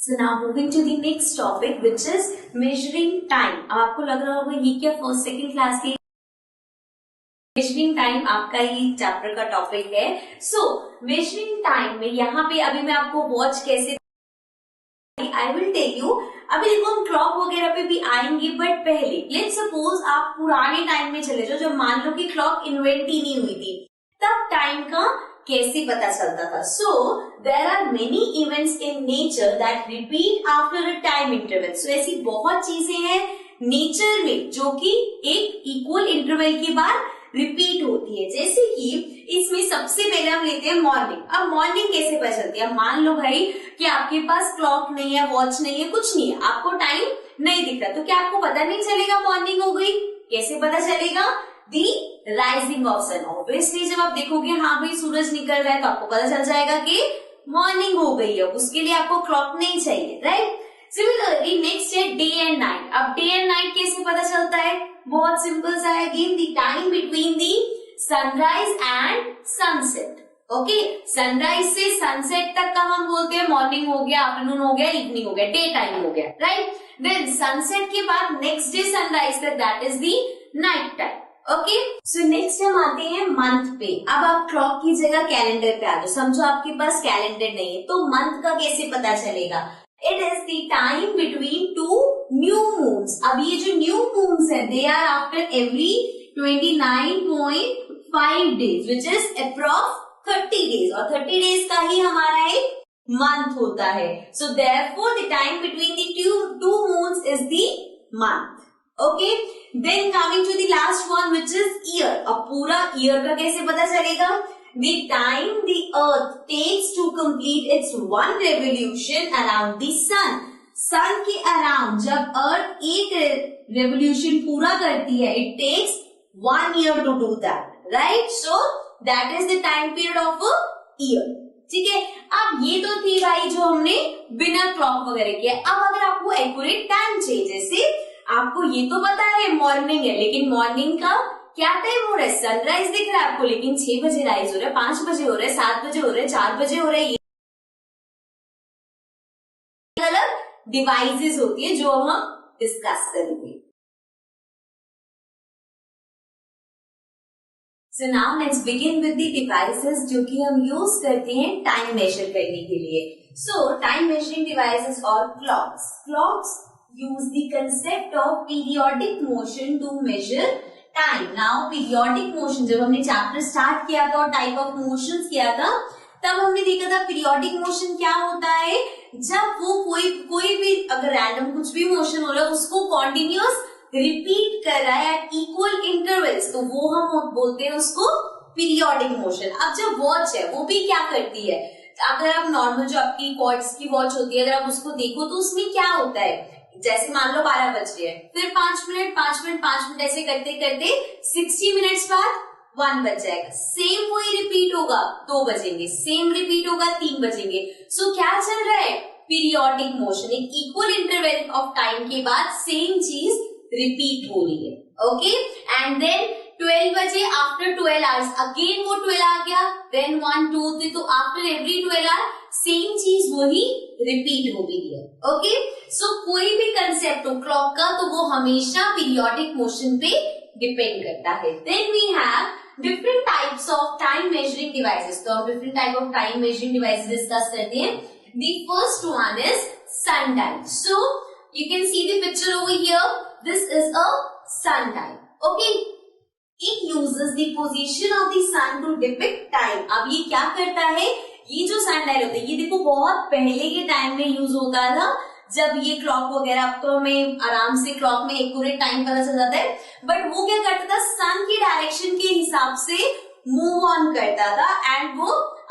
So now moving to the next topic, which is measuring time. अब आपको लग रहा होगा ये क्या फर्स्ट सेकंड क्लास की मेजरिंग टाइम आपका ये चैप्टर का टॉपिक है. सो मेजरिंग टाइम में यहाँ पे अभी मैं आपको वॉच कैसे आई विल टेल यू. अभी देखो हम क्लॉक वगैरह पे भी आएंगे, बट पहले लेट्स सपोज आप पुराने टाइम में चले जाओ, जब मान लो कि क्लॉक इन्वेंट ही नहीं हुई थी, तब टाइम का कैसे पता चलता था. So there are many events in nature that repeat after a time interval. So ऐसी बहुत चीजें हैं नेचर में जो कि एक इक्वल इंटरवल के बाद रिपीट होती है. जैसे कि इसमें सबसे पहले हम लेते हैं मॉर्निंग. अब मॉर्निंग कैसे पता चलती है? मान लो भाई कि आपके पास क्लॉक नहीं है, वॉच नहीं है, कुछ नहीं है, आपको टाइम नहीं दिख रहा, तो क्या आपको पता नहीं चलेगा मॉर्निंग हो गई? कैसे पता चलेगा? दी राइजिंग ऑफ सन. ऑब्वियसली जब आप देखोगे हाँ भाई सूरज निकल रहा है तो आपको पता चल जाएगा कि मॉर्निंग हो गई है. उसके लिए आपको क्लॉक नहीं चाहिए, राइट? सिमिलरली नेक्स्ट है डे एंड नाइट. अब डे एंड नाइट कैसे पता चलता है? बहुत सिंपल सा है. Again the time between the sunrise and sunset. Okay, sunrise से सनसेट तक का हम बोलते हैं मॉर्निंग हो गया, आफ्टरनून हो गया, इवनिंग हो गया, डे टाइम हो गया, राइट? देन सनसेट के बाद नेक्स्ट डे सनराइज तक, that is the night time. Okay, so next हम आते हैं मंथ पे. अब आप क्लॉक की जगह कैलेंडर पे आ जाओ. समझो आपके पास कैलेंडर नहीं है, तो मंथ का कैसे पता चलेगा? It is the time between two new moons. अब ये जो न्यू मून्स है they are after every 29.5 days which is approx 30 days, और 30 डेज का ही हमारा एक मंथ होता है. So therefore the time between the two moons is the month. Okay, then coming to the last one which is year. अब पूरा year का कैसे पता चलेगा? The time the earth takes to complete its one revolution around the sun. sun के around जब earth एक revolution पूरा करती है, it takes 1 year to do that, right? So that is the time period of a year. ठीक है, अब ये तो थी भाई जो हमने बिना क्लॉक वगैरह किया. अब अगर आपको एक्यूरेट टाइम चाहिए, जैसे आपको ये तो पता है मॉर्निंग है, लेकिन मॉर्निंग का क्या टाइम हो रहा है? सनराइज दिख रहा है आपको, लेकिन 6 बजे राइज हो रहा है, 5 बजे हो रहा है, 7 बजे हो रहा है, 4 बजे हो रहा है. ये अलग डिवाइसेस होती है जो हम डिस्कस करेंगे. So now let's begin with the devices जो कि हम यूज करते हैं टाइम मेजर करने के लिए. सो टाइम मेजरिंग डिवाइसेस और clocks. Clocks use the concept of periodic motion to measure time. Now periodic motion जब हमने चैप्टर स्टार्ट किया था और टाइप ऑफ मोशंस किया था, तब हमने देखा था पीरियोडिक मोशन क्या होता है. जब वो कोई भी अगर रैंडम कुछ भी मोशन हो रहा है उसको कॉन्टिन्यूअस रिपीट कर रहा है एट इक्वल इंटरवल्स, तो वो हम बोलते हैं उसको पीरियोडिक मोशन. अब जब वॉच है वो भी क्या करती है, अगर आप नॉर्मल जो आपकी क्वार्ट्ज की वॉच होती है, अगर आप उसको देखो तो उसमें क्या होता है, जैसे मान लो 12 बज रहे हैं, फिर 5 मिनट 5 मिनट 5 मिनट ऐसे करते करते 60 मिनट्स बाद 1 बज जाएगा. सेम वही रिपीट होगा, 2 बजेंगे, सेम रिपीट होगा, 3 बजेंगे. सो क्या चल रहा है? Periodic motion. एक इक्वल इंटरवल ऑफ टाइम के बाद सेम चीज रिपीट हो रही है. ओके, एंड देन 12 बजे आफ्टर 12 आवर्स अगेन वो 12 आ गया, देन 1 2 3, तो आफ्टर एवरी 12 आवर सेम चीज वही रिपीट हो गई है. ओके, सो कोई भी कंसेप्ट हो क्लॉक का तो वो हमेशा पीरियोडिक मोशन पे डिपेंड करता है. Then we have different types of time measuring devices. तो हम different type of time measuring devices discuss करते हैं. The first one is sundial. So you can see the picture over here. This is a sundial. Okay, it uses the position of the sun to depict time. अब ये क्या करता है? ये जो सन dial होता है, ये देखो बहुत पहले के टाइम में यूज होता था, जब ये क्लॉक वगैरह, अब तो हमें आराम से क्लॉक में एक्यूरेट टाइम पता चल जाता है, बट वो क्या करता था, सन की डायरेक्शन के हिसाब से मूव ऑन करता था. एंड वो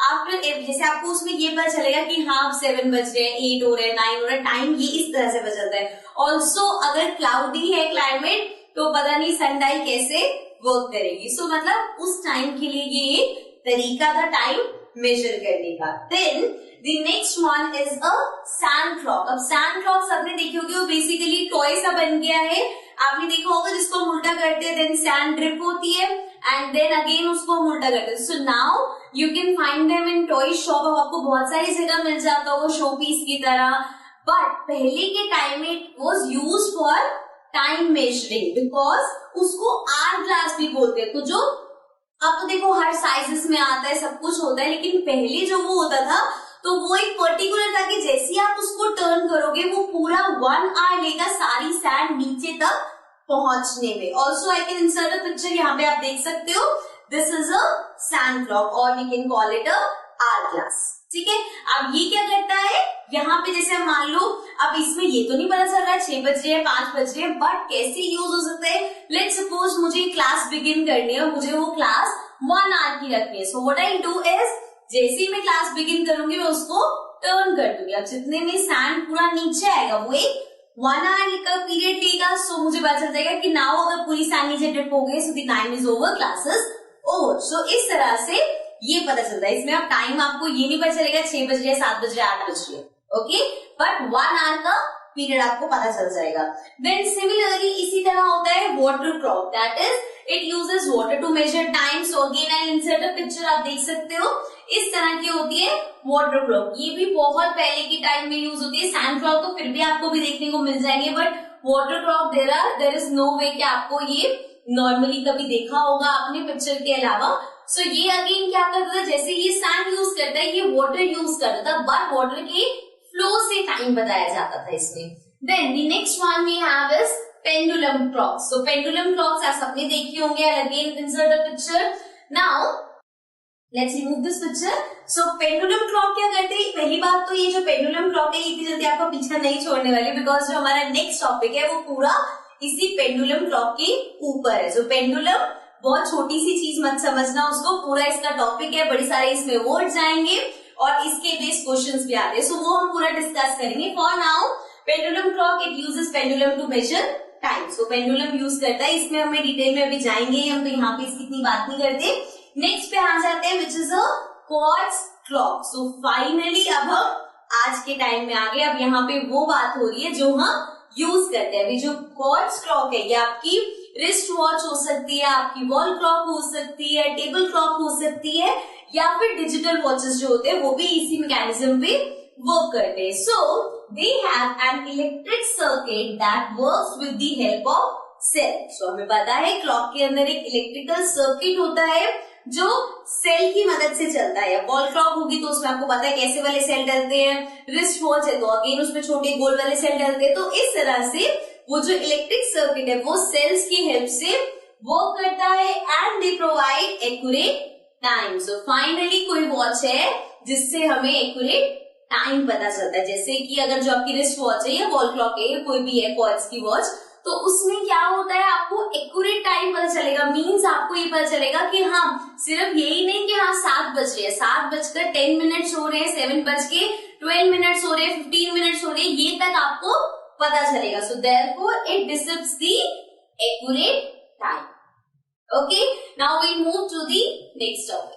आफ्टर, जैसे आपको उसमें ये पता चलेगा कि हाँ 7 बज रहे हैं, 8 हो रहे हैं, 9 हो रहे हैं, टाइम ये इस तरह से पता चलता है. ऑल्सो अगर क्लाउडी है क्लाइमेट तो पता नहीं सन डायल कैसे वर्क करेगी. सो मतलब उस टाइम के लिए ये एक तरीका था टाइम मेजर करने का. Then the next one is a sand clock. अब सैंड क्लॉक सबने देखी होगी, वो बेसिकली टॉय सा बन गया है. आपने देखा होगा जिसको हम उल्टा करते हैं, देन सैंड ड्रिप होती है एंड देन अगेन उसको हम उल्टा करते हैं. So now you can find them in toy shop. अब आपको बहुत सारी जगह मिल जाता होगा शो पीस की तरह, बट पहले के टाइम में it was use for time measuring because उसको आवर ग्लास भी बोलते हैं। तो जो अब तो देखो हर साइजेस में आता है, सब कुछ होता है, लेकिन पहले जो वो होता था तो वो एक पर्टिकुलर था कि जैसे ही आप उसको टर्न करोगे वो पूरा 1 आवर लेगा सारी सैंड नीचे तक पहुंचने में। Also I can insert a picture, यहाँ पे आप देख सकते हो, this is a sand clock और we can call it a hour glass. ठीक है, अब ये क्या करता है, यहाँ पे जैसे मान लो अब इसमें ये तो नहीं पता चल रहा है 6 बज रहे हैं 5 बज रहे हैं, बट कैसे यूज हो सकता है, लेट सपोज मुझे क्लास बिगिन करनी है, मुझे वो क्लास 1 आवर की रखनी है। So what I do is जैसे ही मैं क्लास बिगिन करूंगी मैं उसको टर्न कर दूंगी। अब जितने में सैंड पूरा नीचे आएगा वो एक 1 आवर का पीरियड लेगा। सो मुझे पता चल जाएगा कि नाउ अगर पूरी सैंड नीचे ड्रिप हो गई so the time is over, class is over. So इस तरह से ये पता चलता है। इसमें अब टाइम आपको ये नहीं पता चलेगा 6 बज रहे 7 बज रहे 8 बज रहे, ओके, बट 1 आवर का पीरियड आपको पता चल जाएगा। देन सिमिलरली इसी तरह होता है water clock, that is it uses water to measure time. So again I insert a picture, आप देख सकते हो इस तरह की होती है वाटर क्लॉक। ये भी बहुत पहले की टाइम में यूज होती है। सैंड क्लॉक तो फिर भी आपको भी देखने को मिल जाएंगे, but water clock there is no way कि आपको ये नॉर्मली कभी देखा होगा आपने पिक्चर के अलावा। सो ये अगेन क्या करता था, जैसे ये सैंड यूज करता है ये वाटर यूज करता था, बट वाटर के फ्लो से टाइम बताया जाता था इसमें। Then the next one we have is pendulum clocks. So pendulum clocks आप सबने देखी होंगे। Again insert a picture, now let's remove this picture. So pendulum clock क्या करते हैं, पहली बात तो ये जो पेंडुलम क्लॉक है इतनी जल्दी आपको पीछा नहीं छोड़ने वाली, बिकॉज जो हमारा नेक्स्ट टॉपिक है वो पूरा इसी पेंडुलम क्लॉक के ऊपर है। जो पेंडुलम बहुत छोटी सी चीज मत समझना उसको, पूरा इसका टॉपिक है, बड़े सारे इसमें वर्ड्स आएंगे और इसके बेस्ड क्वेश्चंस भी आते हैं। सो वो हम पूरा डिस्कस करेंगे। For now pendulum clock it uses pendulum to measure time. So pendulum use करता है, इसमें हमें डिटेल में अभी जाएंगे, हम तो यहाँ पे इसकी इतनी बात नहीं करते। नेक्स्ट पे आ जाते हैं which is a quartz clock. So finally अब हम आज के टाइम में आ गए। अब यहाँ पे वो बात हो रही है जो हम यूज करते हैं। अभी जो क्वार्ट्ज क्लॉक है ये आपकी रिस्ट वॉच हो सकती है, आपकी वॉल क्लॉक हो सकती है, टेबल क्लॉक हो सकती है, या फिर डिजिटल वॉचेस जो होते हैं वो भी इसी मैकेनिज्म पे वर्क करते हैं। So they have an electric circuit that works with the help of cell. So हमें पता है क्लॉक के अंदर एक इलेक्ट्रिकल सर्किट होता है जो सेल की मदद से चलता है। वॉल क्लॉक होगी तो उसमें आपको पता है कैसे वाले सेल डलते हैं, रिस्ट वॉच है तो अगेन उसमें छोटे गोल वाले सेल डलते हैं। तो इस तरह से वो जो इलेक्ट्रिक सर्किट है वो सेल्स की हेल्प से वर्क करता है and they provide accurate time. So finally कोई वॉच है जिससे हमें एक्यूरेट टाइम पता चलता है। जैसे कि अगर जो आपकी रिस्ट वॉच है या वॉल क्लॉक है या कोई भी है क्वार्ट्ज की वॉच, तो उसमें क्या होता है आपको एक्यूरेट टाइम पता चलेगा। मीन्स आपको ये पता चलेगा कि हाँ सिर्फ यही नहीं कि हाँ 7 बज रहे हैं, 7:10 हो रहे हैं, 7:12 हो रहे हैं, 15 मिनट्स हो रहे हैं, ये तक आपको पता चलेगा। So therefore it describes the accurate time. Okay, now we move to the next topic.